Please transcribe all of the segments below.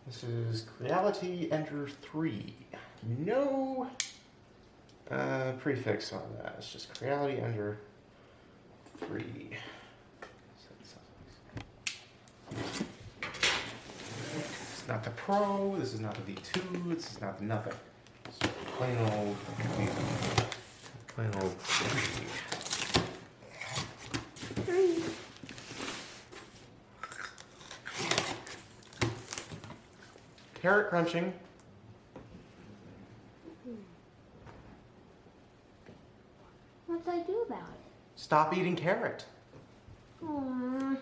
This is Creality Ender 3. No prefix on that. It's just Creality Ender 3. It's not the Pro, this is not the V2, this is not the nothing. It's just plain old 3. Carrot crunching. What did I do about it? Stop eating carrot. Aww.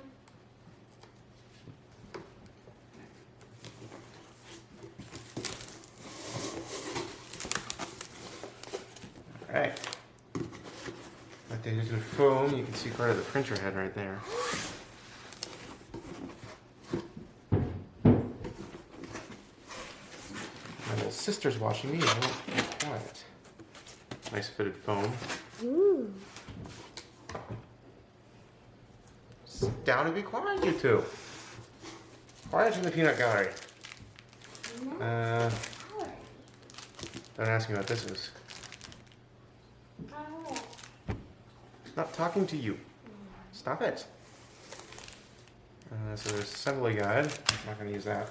Alright. Like they did with foam, you can see part of the printer head right there. My little sister's watching me, I won't be quiet. Nice fitted foam. Ooh. Sit down and be quiet, you two. Quiet in the peanut gallery. Don't ask me what this is. Not talking to you. Stop it. So there's assembly guide. I'm not going to use that.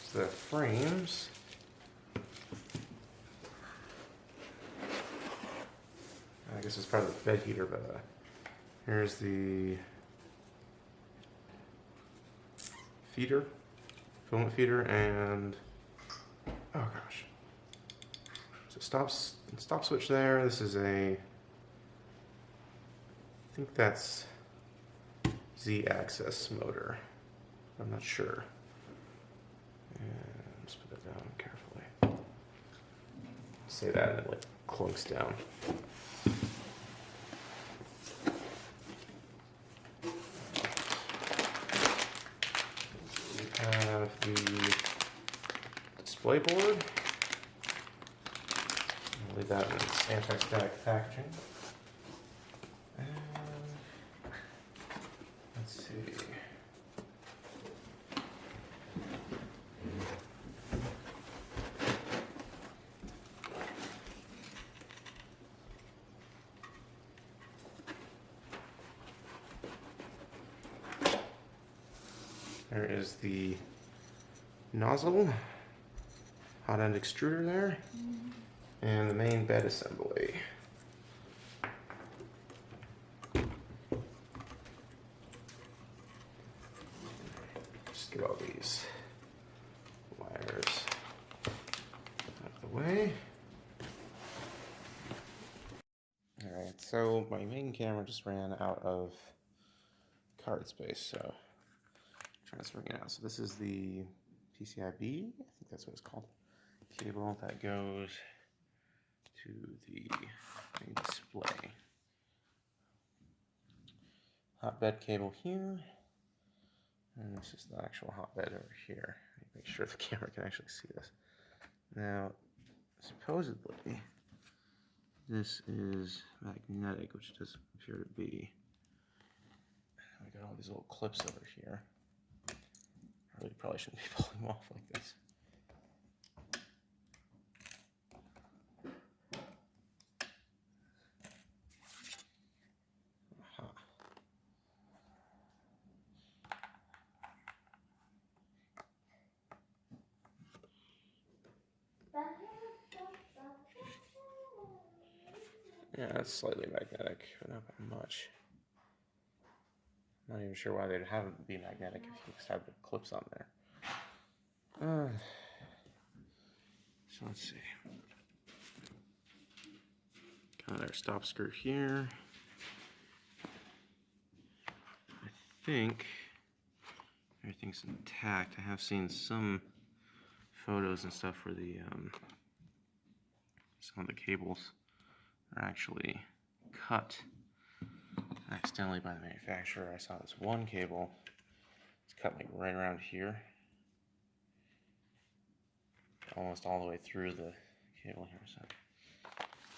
So the frames. I guess it's part of the bed heater, but here's the feeder, filament feeder, and oh gosh. So stop switch there. This is a, I think that's Z-axis motor. I'm not sure. And just put it down carefully. Say that and it like clunks down. We have the display board. I'll leave that in its anti-static packaging. And let's see. There is the nozzle, hot end extruder there, and the main bed assembly. Just get all these wires out of the way. Alright, so my main camera just ran out of card space, so transferring it out. So this is the PCIe, I think that's what it's called, cable that goes to the main display. Hotbed cable here, and this is the actual hotbed over here. Make sure the camera can actually see this. Now, supposedly, this is magnetic, which it does appear to be. And we got all these little clips over here. I really probably shouldn't be pulling them off like this. Yeah, that's slightly magnetic, but not by much. I'm not even sure why they'd have it be magnetic if you just have the clips on there. So let's see. Got our stop screw here. I think everything's intact. I have seen some photos and stuff where the some of the cables are actually cut accidentally by the manufacturer. I saw this one cable, it's cut like right around here, almost all the way through the cable here, so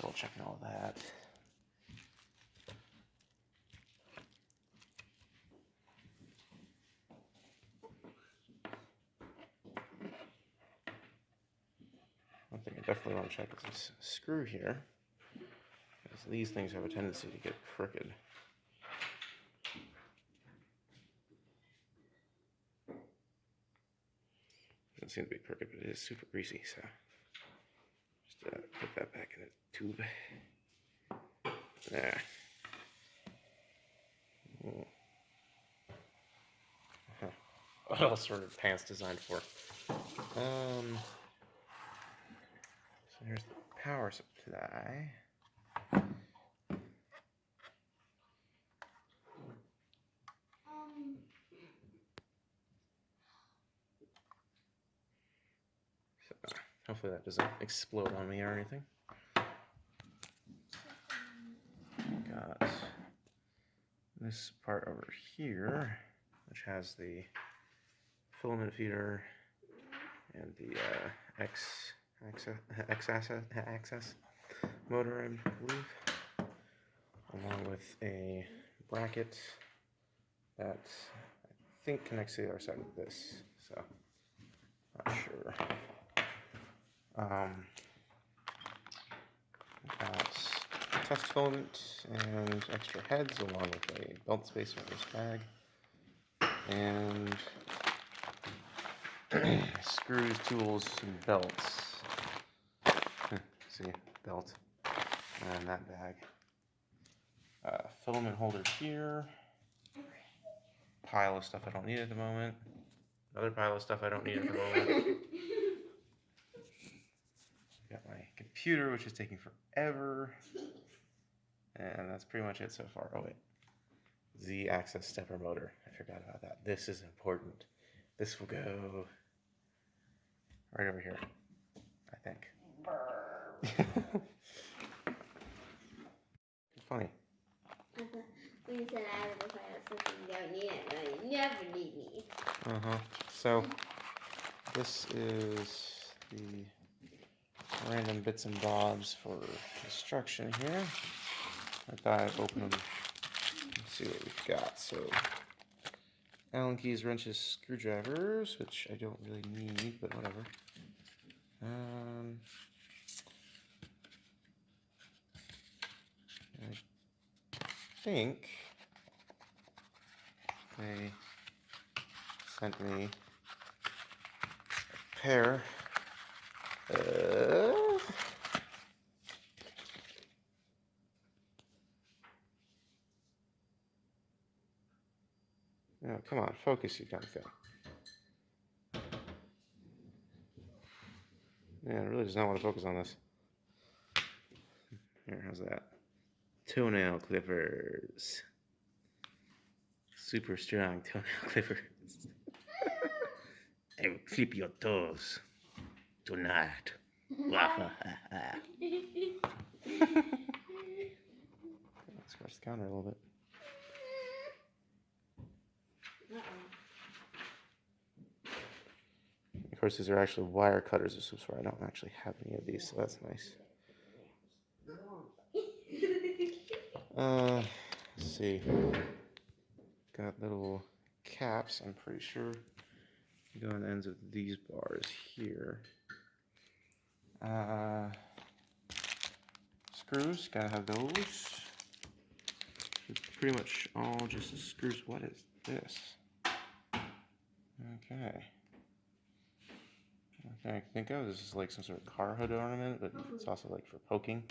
double checking all of that. definitely want to check is this screw here, because these things have a tendency to get crooked. Doesn't seem to be crooked, but it is super greasy, so just put that back in the tube. There. What else were pants designed for? So here's the power supply. So hopefully that doesn't explode on me or anything. Got this part over here, which has the filament feeder and the access motor, I believe, along with a bracket that I think connects to the other side of this, so not sure. Got test filament and extra heads along with a belt spacer in this bag, and screws, tools, and belts. See, belt, and that bag. Filament holder here. Pile of stuff I don't need at the moment. Another pile of stuff I don't need at the moment. Got my computer, which is taking forever. And that's pretty much it so far. Oh wait. Z-axis stepper motor. I forgot about that. This is important. This will go right over here, I think. It's funny. When you said I would if I have something you don't need it, no, you never need me. So this is the random bits and bobs for construction here. I thought I'd open them and see what we've got. So Allen keys, wrenches, screwdrivers, which I don't really need, but whatever. I think they sent me a pair of oh, come on, focus, you dumb thing. Yeah, it really does not want to focus on this. Here, how's that? Toenail clippers. Super strong toenail clippers. I will clip your toes tonight. Scratch the counter a little bit. Of course, these are actually wire cutters. This is where I don't actually have any of these, so that's nice. Let's see. Got little caps, I'm pretty sure. Go on the ends of these bars here. Screws, gotta have those. It's pretty much all just the screws. What is this? Okay. I think of this is like some sort of car hood ornament, but it's also like for poking.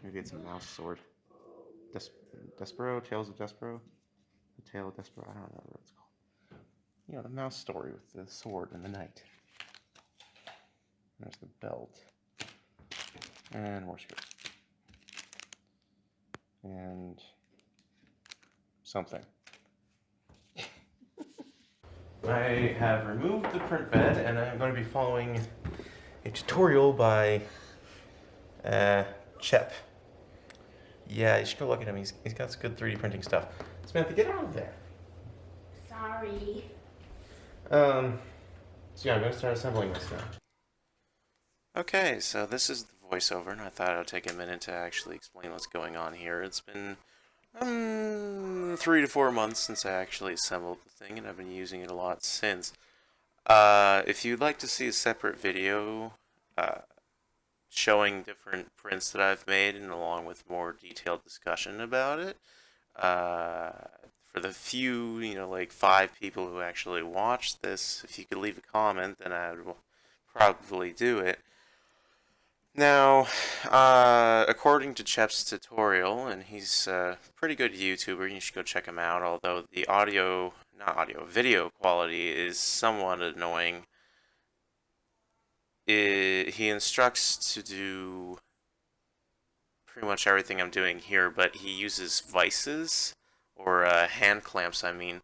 Maybe it's a mouse sword. Despero, Tales of Despero. The Tale of Despero, I don't remember what it's called. You know, the mouse story with the sword and the knight. There's the belt. And more screws. And something. I have removed the print bed, and I'm going to be following a tutorial by Chep. Yeah, you should go look at him. He's got some good 3D printing stuff. Samantha, get out of there. Sorry. So yeah, I'm going to start assembling this now. Okay, so this is the voiceover, and I thought it would take a minute to actually explain what's going on here. It's been 3 to 4 months since I actually assembled the thing, and I've been using it a lot since. If you'd like to see a separate video showing different prints that I've made, and along with more detailed discussion about it. For the few, like 5 people who actually watched this, if you could leave a comment, then I would probably do it. Now, according to Chep's tutorial, and he's a pretty good YouTuber, you should go check him out, although the video quality is somewhat annoying. He instructs to do pretty much everything I'm doing here, but he uses vices, or hand clamps, I mean,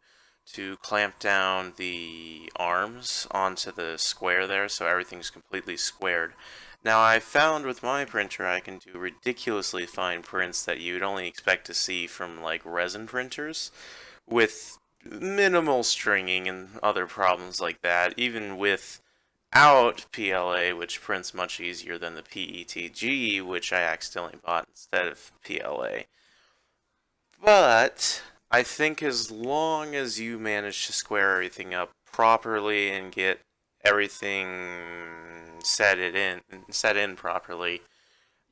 to clamp down the arms onto the square there, so everything's completely squared. Now, I found with my printer I can do ridiculously fine prints that you'd only expect to see from, like, resin printers, with minimal stringing and other problems like that, even without PLA, which prints much easier than the PETG, which I accidentally bought instead of PLA. But I think as long as you manage to square everything up properly and get everything set in properly,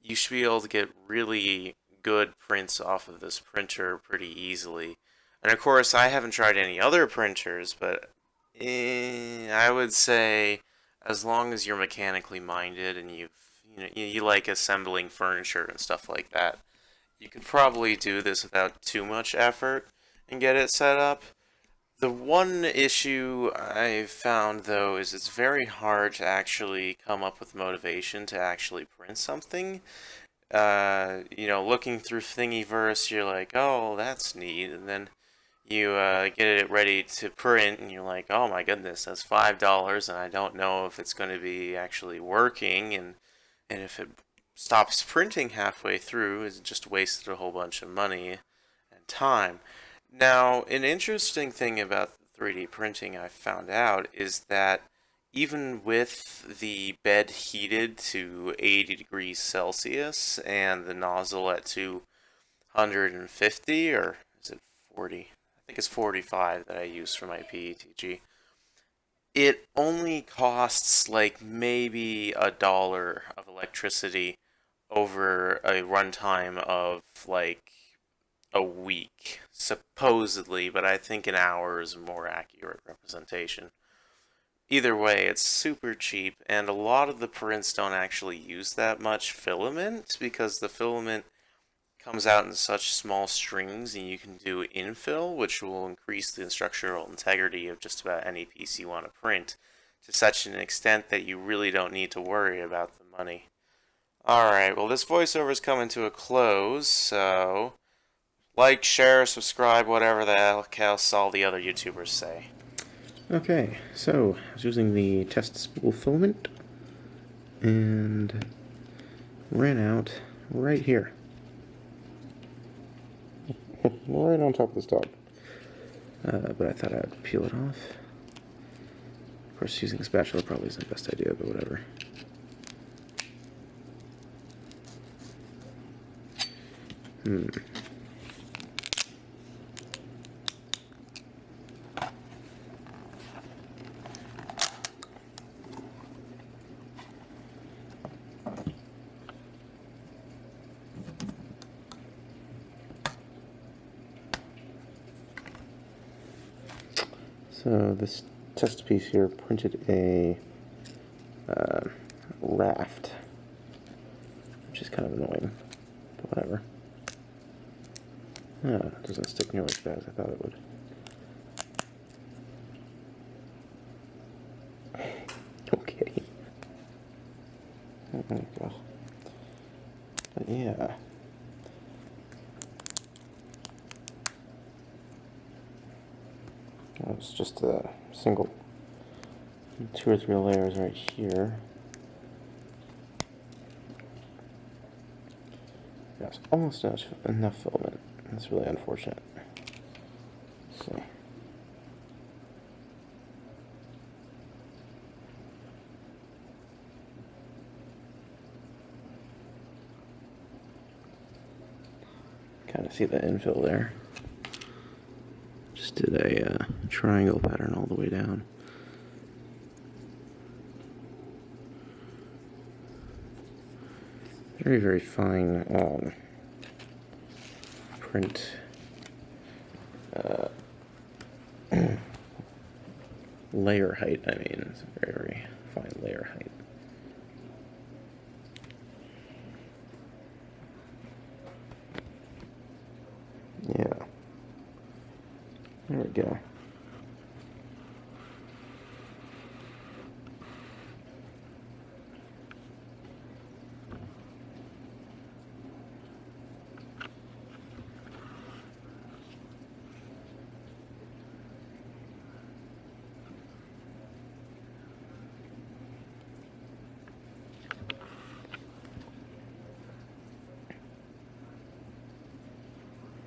you should be able to get really good prints off of this printer pretty easily. And of course, I haven't tried any other printers, but I would say as long as you're mechanically minded and you like assembling furniture and stuff like that, you could probably do this without too much effort and get it set up. The one issue I've found, though, is it's very hard to actually come up with motivation to actually print something. Looking through Thingiverse, you're like, oh, that's neat, and then you get it ready to print, and you're like, oh my goodness, that's $5, and I don't know if it's going to be actually working, and if it stops printing halfway through, it's just wasted a whole bunch of money and time. Now, an interesting thing about 3D printing I found out is that even with the bed heated to 80 degrees Celsius and the nozzle at 250, or is it 40? I think it's 45 that I use for my PETG. It only costs like maybe $1 of electricity over a runtime of like a week, supposedly, but I think an hour is a more accurate representation. Either way, it's super cheap, and a lot of the prints don't actually use that much filament because the filament comes out in such small strings, and you can do infill, which will increase the structural integrity of just about any piece you want to print to such an extent that you really don't need to worry about the money. Alright, well, this voiceover is coming to a close, so like, share, subscribe, whatever the heck else all the other YouTubers say. Okay, so I was using the test spool filament and ran out right here. Right on top of this dog. But I thought I'd peel it off. Of course, using a spatula probably isn't the best idea, but whatever. So this test piece here printed a raft, which is kind of annoying, but whatever. It doesn't stick nearly as bad as I thought it would. Okay. Oh my gosh. But yeah. It's just a single 2 or 3 layers right here. That's almost enough filament. That's really unfortunate. So. Kind of see the infill there. Just did a triangle pattern all the way down. very, very fine print. Layer height, I mean, it's a very, very fine layer height. Yeah. There we go.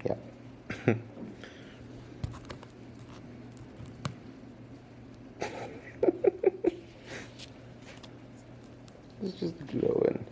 Yeah. It's just glowing.